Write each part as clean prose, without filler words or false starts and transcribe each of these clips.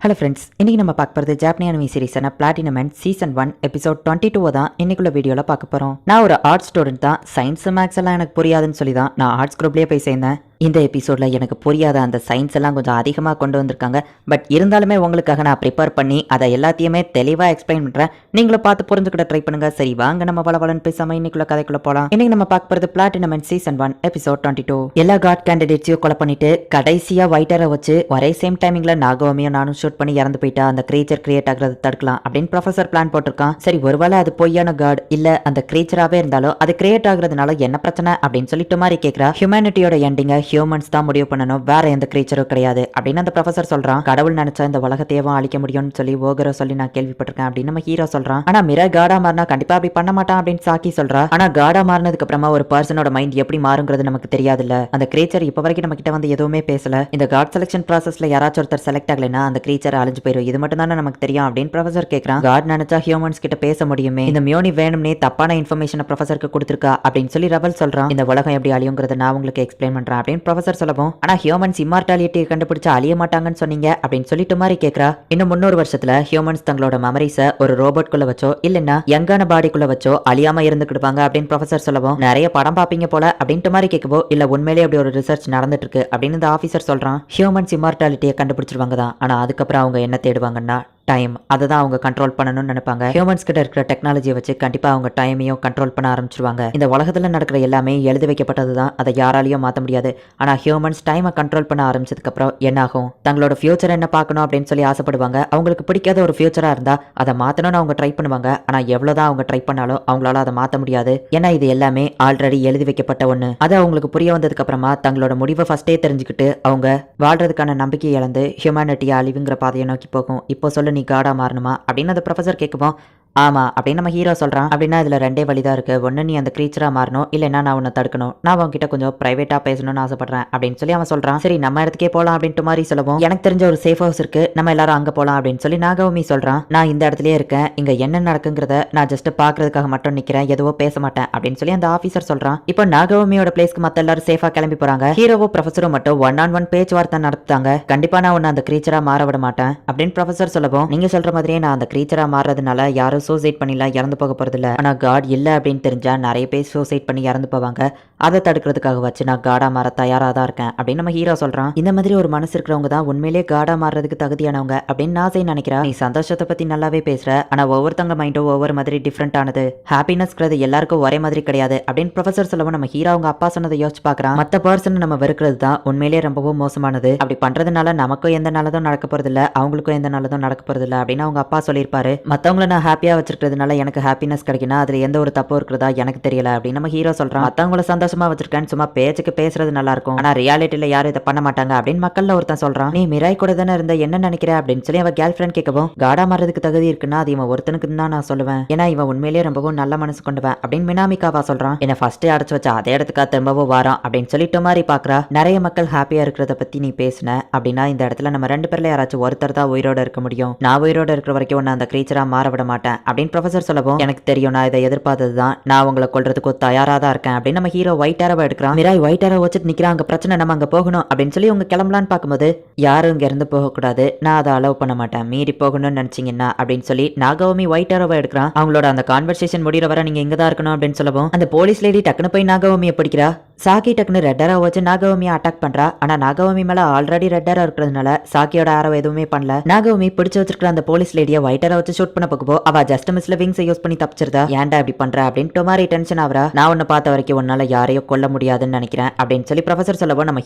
Hello friends, இன்னைக்கு நம்ம பார்க்க போகிறது ஜாப்பனி அனிமி சீரிஸான பிளாட்டினம் அண்ட் சீசன் 1 எபிசோட் 22 தான் இன்னைக்குள்ள வீடியோவில் பார்க்க போகிறோம். நான் ஒரு ஆர்ட்ஸ் ஸ்டூடெண்ட் தான். சயின்ஸ் மேக்ஸ் எல்லாம் எனக்கு புரியாதுன்னு சொல்லி தான் நான் ஆர்ட்ஸ் குரூப்லேயே போய் சேர்ந்தேன். இந்த எபிசோடில் எனக்கு புரியாத அந்த சயின்ஸ் எல்லாம் கொஞ்சம் அதிகமாக கொண்டு வந்திருக்காங்க. பட் இருந்தாலுமே உங்களுக்காக நான் ப்ரிப்பேர் பண்ணி அதை எல்லாத்தையுமே தெளிவாக எக்ஸ்பிளைன் பண்ணுறேன். நீங்களும் பார்த்து புரிஞ்சுக்கிட்ட ட்ரை பண்ணுங்க. சரி வாங்க நம்ம வளவலன்னு பேசாமல் இன்னைக்குள்ள கதைக்குள்ள போகலாம். இன்னைக்கு நம்ம பார்க்க போகிறது பிளாட்டினம் அண்ட் சீசன் 1 எபிசோட் 22. எல்லா காட் கேண்டிடேட்ஸையும் கொலை பண்ணிட்டு கடைசியாக வைட்டரை வச்சு ஒரே சேம் டைமிங்கில் நாகோமியும் நானும் ஷூட் பண்ணி இறந்து போயிட்டா அந்த கிரீச்சர் கிரியேட் ஆகிறத தடுக்கலாம் அப்படின்னு ப்ரொஃபசர் பிளான் போட்டிருக்கான். சரி ஒருவேளை அது பொய்யான காட் இல்ல அந்த கிரீச்சராகவே இருந்தாலும் அது கிரியேட் ஆகுறதுனால என்ன பிரச்சனை அப்படின்னு சொல்லிட்டு மாதிரி கேட்கிறா. ஹியூமனிட்டியோட எண்டிங்க ஹியூமன்ஸ் தான் முடிவு பண்ணணும், வேற எந்த கிரீச்சரும் கிடையாது அப்படின்னு அந்த ப்ரொஃபசர் சொல்றான். கடவுள் நினைச்சா இந்த உலகத்தையும் அழிக்க முடியும்னு சொல்லி ஓகரோ சொல்லி நான் கேள்விப்பட்டிருக்கேன் அப்படின்னு நம்ம ஹீரோ சொல்றான். ஆனா மிரா காடா மாறினா கண்டிப்பா அப்படி பண்ண மாட்டான் அப்படின்னு சாக்கி சொல்றா. ஆனா காடா மாறினதுக்கு அப்புறமா ஒரு பர்சனோட மைண்ட் எப்படி மாறுங்கிறது நமக்கு தெரியாதுல்ல. அந்த கிரீச்சர் இப்ப வரைக்கும் நம்ம கிட்ட வந்து எதுவுமே பேசல. இந்த காட் செலக்ஷன் ப்ராசஸ்ல யாராச்சும் ஒருத்தர் செலக்ட் ஆகலைன்னா அந்த கிரீச்சர் அழிஞ்சு போயிடும். இது மட்டும் தானே நமக்கு தெரியும் அப்படின்னு ப்ரொஃபசர் கேட்கறான். காட் நினைச்சா ஹியூமன்ஸ் கிட்ட பேச முடியுமே, இந்த மியோனி வேணும்னே தப்பான இன்ஃபர்மேஷனை ப்ரொஃபசருக்கு கொடுத்துருக்கா அப்படின்னு சொல்லி ரவல் சொல்றான். இந்த உலகம் எப்படி அழியுங்கிறத நான் உங்களுக்கு எக்ஸ்பிளைன் பண்றேன் அப்படின்னு ப்ரொஃபசர் சொல்லவும், ஆனா ஹியூமன்ஸ் இம்மார்டாலிட்டியை கண்டுபிடிச்சு அழிய மாட்டாங்கன்னு சொன்னீங்க அப்படின்னு சொல்லிட்டு மாதிரி கேட்கறா. இன்னும் 300 வருஷத்துல ஹியூமன்ஸ் தங்களோட மெமரிஸை ஒரு ரோபோட் குள்ள வச்சோ இல்லைன்னா யங்கான பாடிக்குள்ள வச்சோ அழியாம இருந்துக்கிடுவாங்க அப்படின்னு ப்ரொஃபசர் சொல்லவும், நிறைய படம் பாப்பீங்க போல அப்படின்ட்டு மாதிரி கேட்கவோ, இல்ல உண்மையிலேயே அப்படி ஒரு ரிசர்ச் நடந்துட்டு இருக்கு அப்படின்னு இந்த ஆஃபீஸர் சொல்றான். ஹியூமன்ஸ் இம்மார்டாலிட்டியை கண்டுபிடிச்சிருவாங்க தான், ஆனா அதுக்கப்புறம் அவங்க என்ன தேடுவாங்கன்னா டைம். அதை தான் அவங்க கண்ட்ரோல் பண்ணணும்னு நினைப்பாங்க. ஹியூமன்ஸ் கிட்ட இருக்கிற டெக்னாலஜியை வச்சு கண்டிப்பா அவங்க டைமையும் கண்ட்ரோல் பண்ண ஆரம்பிச்சிருவாங்க. இந்த உலகத்துல நடக்கிற எல்லாமே எழுதி வைக்கப்பட்டது தான், அதை யாராலையும் மாற்ற முடியாது. ஆனா ஹியூமன்ஸ் டைமை கண்ட்ரோல் பண்ண ஆரம்பிச்சதுக்கு அப்புறம் என்ன ஆகும், தங்களோட ஃபியூச்சர் என்ன பார்க்கணும் அப்படின்னு சொல்லி ஆசைப்படுவாங்க. அவங்களுக்கு பிடிக்காத ஒரு ஃபியூச்சரா இருந்தா அதை மாத்தணும்னு அவங்க ட்ரை பண்ணுவாங்க. ஆனா எவ்வளவுதான் அவங்க ட்ரை பண்ணாலும் அவங்களால அதை மாற்ற முடியாது. ஏன்னா இது எல்லாமே ஆல்ரெடி எழுதி வைக்கப்பட்ட ஒண்ணு. அது அவங்களுக்கு புரிய வந்ததுக்கு அப்புறமா தங்களோட முடிவை ஃபர்ஸ்டே தெரிஞ்சுக்கிட்டு அவங்க வாழ்றதுக்கான நம்பிக்கை இழந்து ஹியூமனிட்டியை அழிவுங்கிற பாதையை நோக்கி போகும். இப்போ சொல்லு, நீ காடா மாறணுமா அப்படின்னு அந்த ப்ரொஃபசர் கேட்குவோம். ஆமா அப்படின்னு நம்ம ஹீரோ சொல்றான். அப்படின்னா இதுல ரெண்டே வழிதான் இருக்கு, ஒன்னு நீ அந்த கிரீச்சரா மாறணும், இல்லைன்னா நான் உன்னை தடுக்கணும். நான் உன்கிட்ட கொஞ்சம் பிரைவேட்டா பேசணும்னு ஆசைப்படுறேன் அப்படின்னு சொல்லி அவன் சொல்றான். சரி நம்ம இடத்துக்கே போலாம் அப்படின்ட்டு மாதிரி சொல்லவும், எனக்கு தெரிஞ்ச ஒரு சேஃப் ஹவுஸ் இருக்கு, நம்ம எல்லாரும் அங்க போலாம் அப்படின்னு சொல்லி நாகவுமி சொல்றான். நான் இந்த இடத்துலயே இருக்கேன், இங்க என்ன நடக்குங்கிறத நான் ஜஸ்ட் பாக்குறதுக்காக மட்டும் நிக்கிறேன், எதுவும் பேச மாட்டேன் அப்படின்னு சொல்லி அந்த ஆபீசர் சொல்றான். இப்போ நாகவுமியோட பிளேஸ்க்கு மத்த எல்லாரும் சேஃபா கிளம்பி போறாங்க. ஹீரோவோ ப்ரொஃபசரும் மட்டும் 1-on-1 பேச்சுவார்த்தை நடத்துறாங்க. கண்டிப்பா நான் உன்னை அந்த கிரீச்சரா மாற விட மாட்டேன் அப்படின்னு ப்ரொஃபசர் சொல்லவும், நீங்க சொல்ற மாதிரியே நான் அந்த கிரீச்சரா மாறதுனால யாரும் சூசைட் பண்ணிலாம் இறந்து போக போறது இல்ல. ஆனா காட் இல்ல அப்படின்னு தெரிஞ்சா நிறைய பேர் சூசைட் பண்ணி இறந்து போவாங்க. அதை தடுக்கிறதுக்காக வச்சு நான் காடா மாற தயாரா தான் இருக்கேன் அப்படின்னு நம்ம ஹீரோ சொல்றான். இந்த மாதிரி ஒரு மனசு இருக்கிறவங்க தான் உண்மையிலேயே காடா மாறதுக்கு தகுதியானவங்க அப்படின்னு நாசை நினைக்கிறா. நீ சந்தோஷத்தை பத்தி நல்லாவே பேசுற, ஆனா ஒவ்வொருத்தங்க மைண்டும் ஒவ்வொரு மாதிரி டிஃப்ரெண்ட் ஆனது. ஹாப்பினஸ்ங்கிறது எல்லாருக்கும் ஒரே மாதிரி கிடையாது அப்படின்னு ப்ரொஃபசர் சொல்லவும், நம்ம ஹீரோ அவங்க அப்பா சொன்னதை யோசிச்சு பாக்குறான். மத்த பர்சன் நம்ம வெறுக்கிறது தான் உண்மையிலேயே ரொம்பவும் மோசமானது. அப்படி பண்றதுனால நமக்கும் எந்த நல்லதும் நடக்க போறது இல்ல, அவங்களுக்கும் எந்த நல்லதும் நடக்க போறது இல்ல அப்படின்னு அவங்க அப்பா சொல்லியிருப்பாரு. மத்தவங்களை நான் ஹாப்பியா வச்சிருக்கிறது எனக்கு ஹாப்பினஸ் கிடைக்குன்னா அதுல எந்த ஒரு தப்பு இருக்கிறதா எனக்கு தெரியல அப்படின்னு நம்ம ஹீரோ சொல்றான். மத்தவங்கள சந்தோஷமா வச்சிருக்கேன்னு சும்மா பேச்சுக்கு பேசுறது நல்லா இருக்கும், ஆனா ரியாலிட்டியில யாரும் இதை பண்ண மாட்டாங்க அப்படின்னு மக்கள்ல ஒருத்தன் சொல்றான். நீ மிராய் கூட தானே இருந்த, என்ன நினைக்கிற அப்படின்னு சொல்லி அவன் கேர்ள் ஃபிரெண்ட் கேட்கவும், காடா மாறதுக்கு தகுதி இருக்குன்னா அது இவன் ஒருத்தனுக்கு தான் நான் சொல்லுவேன், ஏன்னா இவன் உண்மையிலேயே ரொம்பவும் நல்ல மனசு கொண்டுவன் அப்படின்னு மினாமிகாவா சொல்றான். என்ன ஃபர்ஸ்டே அடைச்சு வச்சா அதே இடத்துக்கா திரும்பவும் வாரான் அப்படின்னு சொல்லிட்டு மாதிரி பாக்குறா. நிறைய மக்கள் ஹாப்பியா இருக்கிறத பத்தி நீ பேசுன அப்படின்னா இந்த இடத்துல நம்ம ரெண்டு பேர்ல யாராச்சும் ஒருத்தர் தான் உயிரோட இருக்க முடியும். நான் உயிரோட இருக்கிற வரைக்கும் ஒன்னு அந்த கிரீச்சரா மாற விட மாட்டேன் அப்படின்னு ப்ரொஃபசர் சொல்லவும், எனக்கு தெரியும் நான் இதை எதிர்பார்த்தது தான், நான் உங்களை கொல்றதுக்கு தயாரா தான் இருக்கேன் அப்படின்னு நம்ம ஹீரோ ஒயிட் ஏரோவை எடுக்கிறான். மிராய் ஒயிட் ஏரோ வச்சுட்டு நிக்கிறான். அங்க பிரச்சனை, நம்ம அங்க போகணும் அப்படின்னு சொல்லி உங்க கிளம்பலான்னு பார்க்கும்போது, யாரும் இங்க இருந்து போக கூடாது, நான் அதை அலோவ் பண்ண மாட்டேன், மீறி போகணும்னு நினைச்சீங்கன்னா அப்படின்னு சொல்லி நாகவுமி ஒயிட் ஏரோவை எடுக்கிறான். அவங்களோட அந்த கான்வர்சேஷன் முடிகிற வர நீங்க இங்க தான் இருக்கணும் அப்படின்னு சொல்லவும், அந்த போலீஸ் லேடி டக்குனு போய் நாகவுமியை பிடிக்கிறா. சாக்கி டக்குனு ரெட் ஏரோ வச்சு நாகவுமியை அட்டாக் பண்றா. ஆனா நாகவுமி மேல ஆல்ரெடி ரெட் ஏரோ இருக்கிறதுனால சாக்கியோட ஏரோ எதுவுமே பண்ணல. நாகவுமி பிடிச்சு வச்சிருக்கிற அந்த போலீஸ் லேடியை ஒயிட் ஏரோ வச்சு ஷூட் பண்ண போகும்போது அவ ஜஸ்ட் மிஸ்ல விங்ஸ் யூஸ் பண்ணி தப்பிச்சிருந்தா. ஏன்டா இப்படி பண்ற அப்படின்னு டொமாரி டென்ஷன் ஆவரா. நான் உன்னை பார்த்த வரைக்கும் உன்னால யாரையும் கொல்ல முடியாதுன்னு நினைக்கிறேன் அப்படின்னு சொல்லி ப்ரொஃபசர் சொல்லவும், நம்ம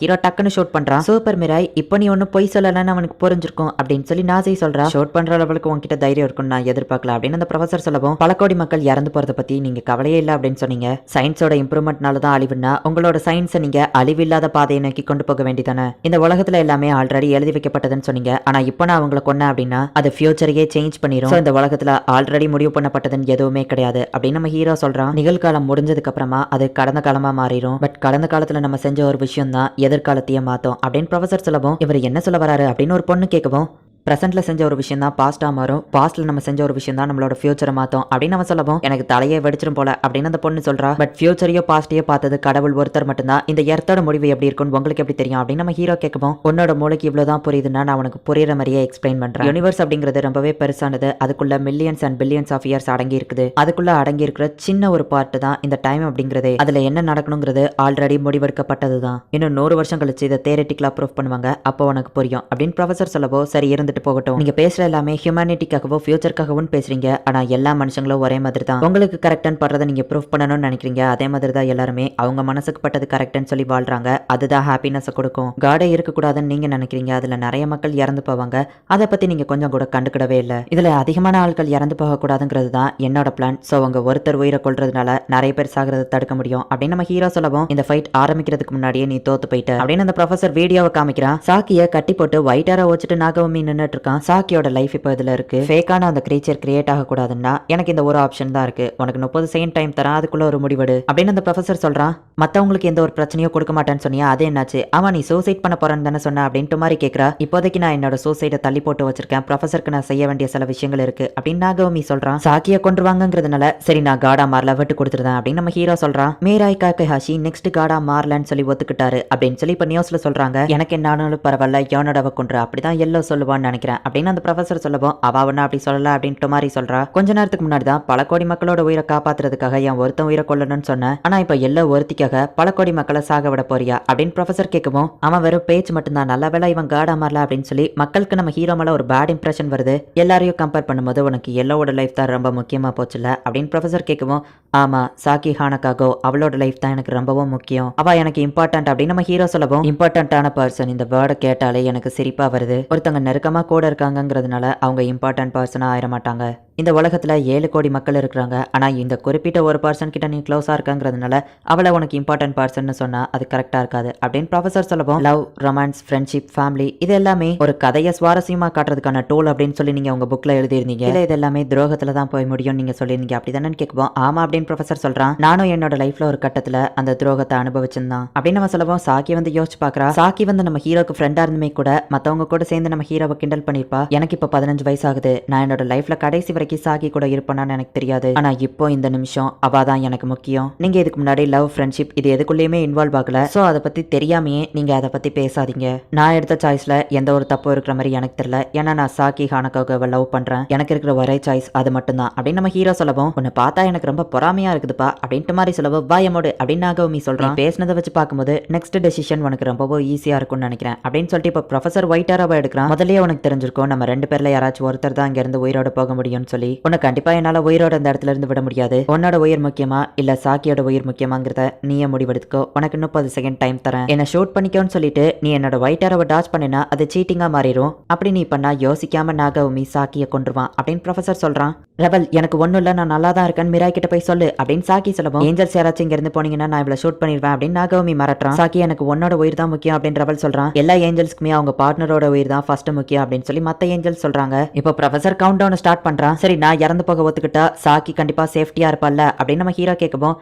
ஹீரோ டக்குன்னு ஷூட் பண்றான். சூப்பர் மிராய், இப்போ நீ ஒன்னும் பொய் சொல்லலன்னு அவனுக்கு புரிஞ்சிருக்கும் அப்படின்னு சொல்லி நாசை சொல்றா. ஷூட் பண்ற அளவுக்கு உங்ககிட்ட தைரியம் இருக்கும்னு நான் எதிர்பார்க்கல அப்படின்னு அந்த ப்ரொஃபசர் சொல்லவும், பல கோடி மக்கள் இறந்து போறதை பத்தி நீங்க கவலையே இல்லை அப்படின்னு சொன்னீங்க. சயின்ஸோட இம்ப்ரூவ்மெண்ட்னால தான் அழிவுன்னா உங்களோட சயின்ஸை நீங்க அழிவில்லாத பாதையை நோக்கி கொண்டு போக வேண்டியதானே. இந்த உலகத்துல எல்லாமே ஆல்ரெடி எழுதி வைக்கப்பட்டதுன்னு சொன்னீங்க, ஆனா இப்போ நான் அவங்களை கொன்ன அப்படின்னா அது ஃபியூச்சரையே சேஞ்ச் பண்ணிரும். இந்த உலகத்துல ஆல்ரெடி முடிவு பண்ணப்பட்டதுன்னு எதுவுமே கிடையாது அப்படின்னு நம்ம ஹீரோ சொல்றான். நிகழ்காலம் முடிஞ்சதுக்கு அப்புறமா அது கடந்த காலமா மாறிடும். பட் கடந்த காலத்துல நம்ம செஞ்ச ஒரு விஷயம் தான் எதிர்காலத்தையே மாத்தோம் அப்படின்னு ப்ரொஃபசர் சொல்லவும், இவர் என்ன சொல்ல வராரு அப்படின்னு ஒரு பொண்ணு கேட்கவும், பிரசன்ட்ல செஞ்ச ஒரு விஷயம் தான் பாஸ்டா மாறும், பாஸ்ட்ல நம்ம செஞ்ச ஒரு விஷயம் தான் நம்மளோட ஃபியூச்சரை மாத்தும் அப்படின்னு நம்ம சொல்லவும் எனக்கு தலையே வெடிச்சிரும் போல அப்படின்னு அந்த பொண்ணு சொல்றா. பட் ஃபியூச்சரையோ பாஸ்டையோ பார்த்தது கடவுள் ஒருத்தர் மட்டும்தான். இந்த எர்த்தோட முடிவு எப்படி இருக்குன்னு உங்களுக்கு எப்படி தெரியும் அப்படின்னு நம்ம ஹீரோ கேட்கவும் உன்னோட மூளைக்கு இவ்வளவுதான் புரியுதுன்னா நான் உனக்கு புரியுற மாதிரியே எக்ஸ்பிளைன் பண்றேன். யூனிவர்ஸ் அப்படிங்கிறது ரொம்பவே பெருசானது, அதுக்குள்ள millions and billions of years அடங்கி இருக்குது. அதுக்குள்ள அடங்கி இருக்கிற சின்ன ஒரு பார்ட் தான் இந்த டைம் அப்படிங்கிறது. அதுல என்ன நடக்கணுங்கிறது ஆல்ரெடி முடிவெடுக்கப்பட்டது தான். இன்னும் 100 வருஷம் கழிச்சு இதை தியரிட்டிக்கலா ப்ரூஃப் பண்ணுவாங்க, அப்போ உனக்கு புரியும் அப்படின்னு ப்ரொஃபசர் சொல்லவோ சரி இருந்துட்டு போகட்டும், நீங்க பேசுற எல்லாமே ஹியூமனிட்டிக்காகவோ ஃபியூச்சருக்காகவும் பேசுறீங்க, ஆனா எல்லா மனுஷங்களும் ஒரே மாதிரி தான். உங்களுக்கு கரெக்ட்னு படுறதை நீங்க ப்ரூஃப் பண்ணணும்னு நினைக்கிறீங்க, அதே மாதிரி தான் எல்லாருமே அவங்க மனசுக்கு பட்டது கரெக்ட்னு சொல்லி வாழ்றாங்க. அதுதான் ஹாப்பினஸ் கொடுக்கும். காடே இருக்கக்கூடாதுன்னு நீங்க நினைக்கிறீங்க, அதுல நிறைய மக்கள் இறந்து போவாங்க, அதை பத்தி நீங்க கொஞ்சம் கூட கண்டுக்கிடவே இல்லை. இதுல அதிகமான ஆட்கள் இறந்து போக கூடாதுங்கிறது தான் என்னோட பிளான். சோ அவங்க ஒருத்தர் உயிரை கொள்றதுனால நிறைய பேர் சாகிறத தடுக்க முடியும் அப்படின்னு நம்ம ஹீரோ சொல்லவும் இந்த ஃபைட் ஆரம்பிக்கிறதுக்கு முன்னாடியே நீ தோத்து போயிட்ட அப்படின்னு அந்த ப்ரொஃபசர் வீடியோவை காமிக்கிறான். சாக்கிய கட்டி போட்டு ஒயிட்டார வச்சுட்டு நாகவமி நின்னுட்டு இருக்கான். சாக்கியோட லைஃப் இப்போ இதுல இருக்கு. ஃபேக்கான அந்த கிரியேச்சர் கிரியேட் ஆக கூடாதுன்னா எனக்கு இந்த ஒரு ஆப்ஷன் தான் இருக்கு. உனக்கு 30 செகண்ட் டைம் தரேன், அதுக்குள்ள ஒரு முடிவெடு அப்படின்னு அந்த ப்ரொஃபசர் சொல்றான். மத்தவங்களுக்கு எந்த ஒரு பிரச்சனையோ கொடுக்க மாட்டேன்னு சொன்னியா, அது என்னாச்சு? ஆமா நீ சூசைட் பண்ண போறேன்னு தானே சொன்ன அப்படின்ட்டு மாதிரி கேட்கறா. இப்போதைக்கு நான் என்னோட சூசைடை தள்ளி போட்டு வச்சிருக்கேன், ப்ரொஃபசருக்கு நான் செய்ய வேண்டிய சில விஷயங்கள் இருக்கு அப்படின்னு நாகவமி சொல்றான். சாக்கிய கொண்டுருவாங்கிறதுனால சரி நான் காடா மாறல விட்டு கொடுத்துருந்தேன் அப்படின்னு நம்ம ஹீரோ சொல்றான். மீராய் காக்கஹாஷி நெக்ஸ்ட் காடா மாறலன்னு சொல்லி ஒத்துக்கிட்டாரு அப்படின்னு சொல்லி இப்ப நியூஸ்ல சொல்றாங்க. எனக்கு என்ன ஆனாலும் பரவாயில்ல, யோனோடவ கொண்டு அப்படிதான் எல்லோ சொல்லுவான்னு நினைக்கிறேன் அப்படின்னு அந்த ப்ரொஃபசர் சொல்லவும் அவ ஒன்னும் அப்படி சொல்லல அப்படின்ட்டு மாதிரி சொல்றா. கொஞ்ச நேரத்துக்கு முன்னாடி தான் பல கோடி மக்களோட உயிரை காப்பாத்துறதுக்காக என் ஒருத்தன் உயிரை கொள்ளணும்னு சொன்னேன், ஆனா இப்ப எல்லா ஒருத்திக்காக பல கோடி மக்களை சாக விட போறியா அப்படின்னு ப்ரொஃபசர் கேட்கவும் அவன் வெறும் பேச்சு மட்டும்தான், நல்ல வேலை இவன் காடா மாறல அப்படின்னு சொல்லி மக்களுக்கு நம்ம ஹீரோ மேல ஒரு பேட் இம்ப்ரெஷன் வருது. எல்லாரையும் கம்பேர் பண்ணும்போது உனக்கு எல்லோட லைஃப் தான் ரொம்ப முக்கியமா போச்சுல அப்படின்னு ப்ரொஃபசர் கேட்கவும் ஆமா சாக்கி ஹானகாகோ அவளோட லைஃப் தான் எனக்கு ரொம்பவும் முக்கியம், அவ எனக்கு இம்பார்ட்டன்ட் அப்படின்னு நம்ம ஹீரோ சொல்லவும் இம்பார்ட்டன்டான பர்சன் இந்த வேர்டை கேட்டாலே எனக்கு சிரிப்பா வருது. ஒருத்தங்க நெருக்கமா கூட இருக்காங்கிறதுனால அவங்க இம்பார்ட்டன்ட் பர்சனா ஆயிட மாட்டாங்க. இந்த உலகத்துல 7 கோடி மக்கள் இருக்கிறாங்க, ஆனா இந்த குறிப்பிட்ட ஒரு பர்சன் கிட்ட நீ க்ளோஸா இருக்காங்கிறதுனால அவளை உனக்கு இம்பார்ட்டன்ட் பர்சன் சொன்னா அது கரெக்டா இருக்காது அப்படின்னு ப்ரொஃபசர் சொல்லவும் லவ், ரொமான்ஸ், ஃப்ரெண்ட்ஷிப், ஃபேமிலி இது எல்லாமே ஒரு கதையை சுவாரஸ்யமா காட்டுறதுக்கான டூல் அப்படின்னு சொல்லி நீங்க உங்க புக்ல எழுதிருந்தீங்க. இது எல்லாமே துரோகத்துல தான் போய் முடியும் நீங்க சொல்லிருந்தீங்க அப்படிதானே கேட்கவும் ஆமா அப்படின்னு ப்ரொஃபசர் சொல்றான். நானும் என்னோட லைஃப்ல ஒரு கட்டத்துல அந்த துரோகத்தை அனுபவிச்சிருந்தான் அப்படின்னு நம்ம சொல்லவும் சாக்கி வந்து யோசிச்சு பாக்குறா. சாக்கி வந்து நம்ம ஹீரோக்கு ஃப்ரெண்டா இருந்துமே கூட மத்தவங்க கூட சேர்ந்து நம்ம ஹீரோவை கிண்டல் பண்ணிருப்பா. எனக்கு இப்ப 15 வயசு ஆகுது, நான் என்னோட லைஃப்ல கடைசி வரைக்கும் சாக்கி கூட இருப்பானு எனக்கு தெரியாது, ஆனா இப்போ இந்த நிமிஷம் அவ தான் எனக்கு முக்கியம். நீங்க இதுக்கு முன்னாடி லவ், ஃப்ரெண்ட்ஷிப் இது எதுக்குள்ளேயுமே இன்வால்வ் ஆகல, சோ அதை பத்தி தெரியாமையே நீங்க அதை பத்தி பேசாதீங்க. நான் எடுத்த சாய்ஸ்ல எந்த ஒரு தப்பு இருக்கிற மாதிரி எனக்கு தெரியல, ஏன்னா நான் சாக்கி ஹானகாவை லவ் பண்றேன், எனக்கு இருக்கிற ஒரே சாய்ஸ் அது மட்டும்தான் அப்படின்னு நம்ம ஹீரோ சொல்லவும் உன்னை பார்த்தா எனக்கு ரொம்ப பொறாமையா இருக்குதுப்பா அப்படின்ட்டு மாதிரி சொல்லவும் பாயமோடு அப்படின்னு நாகவமி சொல்றான். பேசினதை வச்சு பார்க்கும்போது நெக்ஸ்ட் டெசிஷன் உனக்கு ரொம்பவும் ஈஸியா இருக்கும்னு நினைக்கிறேன் அப்படின்னு சொல்லிட்டு இப்ப ப்ரொஃபசர் ஒயிட்டாராவை எடுக்கிறான். முதல்லயே உனக்கு தெரிஞ்சிருக்கும் நம்ம 2 பேர்ல யாராச்சும் ஒருத்தர் தான் இங்க இருந்து உயிரோட போக முடியும்னு சொல்லி. உனக்கு கண்டிப்பா என்னால உயிரோட அந்த இடத்துல இருந்து விட முடியாது. உன்னோட உயிர் முக்கியமா இல்ல சாக்கியோட உயிர் முக்கியமாங்கிறத நீயே முடிவெடுத்துக்கோ. உனக்கு 30 செகண்ட் டைம் தரேன், என்ன ஷூட் பண்ணிக்கோன்னு சொல்லிட்டு நீ என்னோட ஒயிட் ஆரோவை டாச் பண்ணினா அது சீட்டிங்கா மாறிடும். அப்படி நீ பண்ணா யோசிக்காம நாகவமி சாக்கிய கொண்டுருவான் அப்படின்னு ப்ரொஃபசர் சொல்றான். ரெபல் எனக்கு ஒண்ணும் இல்ல, நான் நல்லா தான் இருக்கேன், மிராய் கிட்ட போய் சொல்லு அப்படின்னு சாக்கி சொல்லவும் ஏஞ்சல்ஸ் யாராச்சும் இங்க இருந்து போனீங்கன்னா நான் இவ்வளவு ஷூட் பண்ணிடுவேன் அப்படின்னு நாகவமி மிரட்டுறான். சாக்கி எனக்கு உன்னோட உயிர் தான் முக்கியம் அப்படின்னு ரெபல் சொல்றான். எல்லா ஏஞ்சல்ஸ்க்குமே அவங்க பார்ட்னரோட உயிர் தான் ஃபர்ஸ்ட் முக்கியம் அப்படின்னு சொல்லி மத்த ஏஞ்சல்ஸ் சொல்றாங்க. இப்போ ப்ரொஃபசர் கவுண்ட் டவுன் ஸ்டார்ட் பண்றான். சரி நான் இறந்து போக ஒத்துக்கிட்டா சாக்கி கண்டிப்பா சேஃப்டியா இருப்பாள்ல அப்படின்னு நம்ம ஹீரோ கேட்கவும்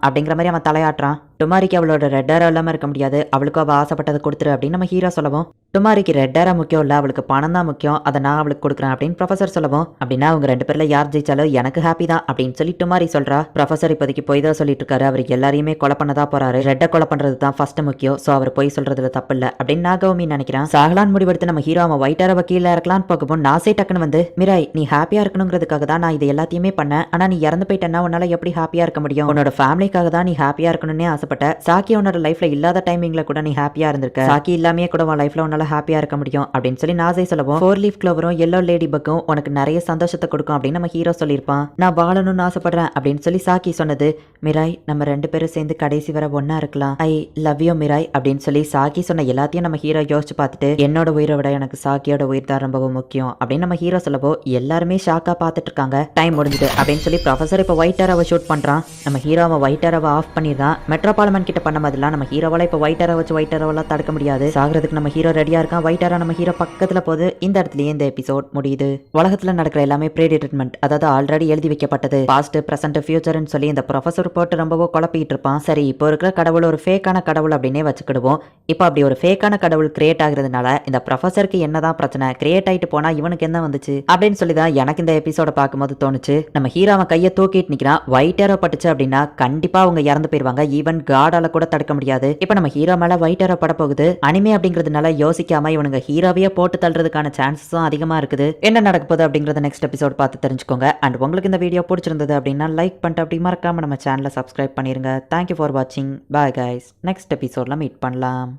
அப்படிங்கிற மாதிரி அவன் தலையாட்டுறான். டுமாரிக்கு அவளோட ரெட் ஹேர் இல்லாம இருக்க முடியாது, அவளுக்கு அவ ஆசைப்பட்டதை கொடுத்துரு அப்படின்னு நம்ம ஹீரோ சொல்லவும் டுமாரிக்கு ரெட் ஹேரா முக்கியம் இல்ல, அவளுக்கு பணம் தான் முக்கியம், அதை நான் அவளுக்கு கொடுக்குறேன் அப்படின்னு ப்ரொஃபசர் சொல்லவும் அப்படின்னா அவங்க 2 பேர்ல யார் ஜெயிச்சாலும் எனக்கு ஹாப்பி தான் அப்படின்னு சொல்லி டுமாரி சொல்றா. ப்ரொஃபசர் இப்போதைக்கு போய் தான் சொல்லிட்டு இருக்காரு, அவர் எல்லாரையுமே கொலை பண்ணதா போறாரு, ரெட்டை கொலை பண்றது தான் ஃபர்ஸ்ட் முக்கியம், சோ அவர் போய் சொல்றதுல தப்பு இல்ல அப்படின்னு நாகவமி நினைக்கிறான். சாகலான் முடிவெடுத்து நம்ம ஹீரோ அவன் ஒயிட் ஹேரை கீழே இறக்கலான்னு போகவும் நாசே டக்குன்னு வந்து மிராய் நீ ஹாப்பியா இருக்கணுங்கிறதுக்காக தான் நான் இது எல்லாத்தையுமே பண்ணேன், ஆனா நீ இறந்து போயிட்டேன்னா உன்னால எப்படி ஹாப்பியா இருக்க முடியும், உன்னோட ஃபேமிலிக்காக தான் நீ ஹாப்பியா இருக்கணும்னே ஆசைப்பட்ட, சாக்கி உன்னோட லைஃப்ல இல்லாத டைமிங்ல கூட நீ ஹாப்பியா இருந்திருக்க, சாக்கி இல்லாமே கூட உன் லைஃப்ல உன்னால ஹாப்பியா இருக்க முடியும் அப்படின்னு சொல்லி நாசை சொல்லவும் 4 லீஃப் க்ளோவரும் எல்லோ லேடி பக்கும் உனக்கு நிறைய சந்தோஷத்தை கொடுக்கும் அப்படின்னு நம்ம ஹீரோ சொல்லியிருப்பான். நான் வாழணும்னு ஆசைப்படுறேன் அப்படின்னு சொல்லி சாக்கி சொன்னது. மிராய் நம்ம 2 பேரும் சேர்ந்து கடைசி வரை ஒன்னா இருக்கலாம், ஐ லவ் யூ மிராய் அப்படின்னு சொல்லி சாக்கி சொன்ன எல்லாத்தையும் நம்ம ஹீரோ யோசிச்சு பார்த்துட்டு என்னோட உயிரை விட எனக்கு சாக்கியோட உயிர் தான் ரொம்பவும் முக்கியம் அப்படின்னு நம்ம ஹீரோ சொல்லவோ எல்லாருமே ஷாக்கா பார்த்துட்டு இருக்காங்க. டைம் முடிஞ்சுது அப்படின்னு சொல்லி ப்ரொஃபசர் இப்போ ஒயிட் ஹேராவை ஷூட் பண்றான். நம்ம ஹீரோவை ஒயிட் ஹேராவை ஆஃப் பண்ணிடுறான். மெட்ரோ பார்லமெண்ட் கிட்ட பண்ண மாதிரிலாம் நம்ம ஹீரோவால இப்ப ஒயிட் ஏரோ வச்சு ஒயிட் ஏரோவெல்லாம் தடுக்க முடியாது. சாகிறதுக்கு நம்ம ஹீரோ ரெடியா இருக்கான். ஒயிட் ஏரோ நம்ம ஹீரோ பக்கத்துல போது. இந்த இடத்துலயே இந்த எபிசோட் முடியுது. உலகத்துல நடக்கிற எல்லாமே ப்ரீடிட்டர்மெண்ட், அதாவது ஆல்ரெடி எழுதி வைக்கப்பட்டது. பாஸ்ட், பிரசன்ட், ஃபியூச்சர்னு சொல்லி இந்த ப்ரொஃபசர் போட்டு ரொம்பவோ குழப்பிட்டு இருப்பான். சரி, இப்போ இருக்கிற கடவுள் ஒரு ஃபேக்கான கடவுள் அப்படின்னே வச்சுக்கிடுவோம். இப்போ அப்படி ஒரு ஃபேக்கான கடவுள் கிரியேட் ஆகுறதுனால இந்த ப்ரொஃபசருக்கு என்னதான் பிரச்சனை, கிரியேட் ஆயிட்டு போனா இவனுக்கு என்ன வந்துச்சு அப்படின்னு சொல்லி தான் எனக்கு இந்த எபிசோட பார்க்கும்போது தோணுச்சு. நம்ம ஹீரோவை கையை தூக்கிட்டு நிக்கிறான். ஒயிட் ஏரோ பட்டுச்சு அப்படின்னா கண்டிப்பா அவங்க இறந்து போயிருவாங்க. ஈவன் காடால கூட தடுக்க முடியாது. இப்ப நம்ம ஹீரோ மேல ஒயிட் ஏரோ பட போகுது. அனிமே அப்படிங்கிறதுனால யோசிக்காம இவனுங்க ஹீரோவையே போட்டு தள்ளுறதுக்கான சான்சஸும் அதிகமா இருக்குது. என்ன நடக்க போகுது அப்படிங்கறத நெக்ஸ்ட் எபிசோட் பார்த்து தெரிஞ்சுக்கோங்க. அண்ட் உங்களுக்கு இந்த வீடியோ பிடிச்சிருந்தது அப்படின்னா லைக் பண்ணிட்டு அப்படி மறக்காம நம்ம சேனலை சப்ஸ்கிரைப் பண்ணிருங்க. தேங்க்யூ ஃபார் வாட்சிங். Bye guys. நெக்ஸ்ட் எபிசோட்ல மீட் பண்ணலாம்.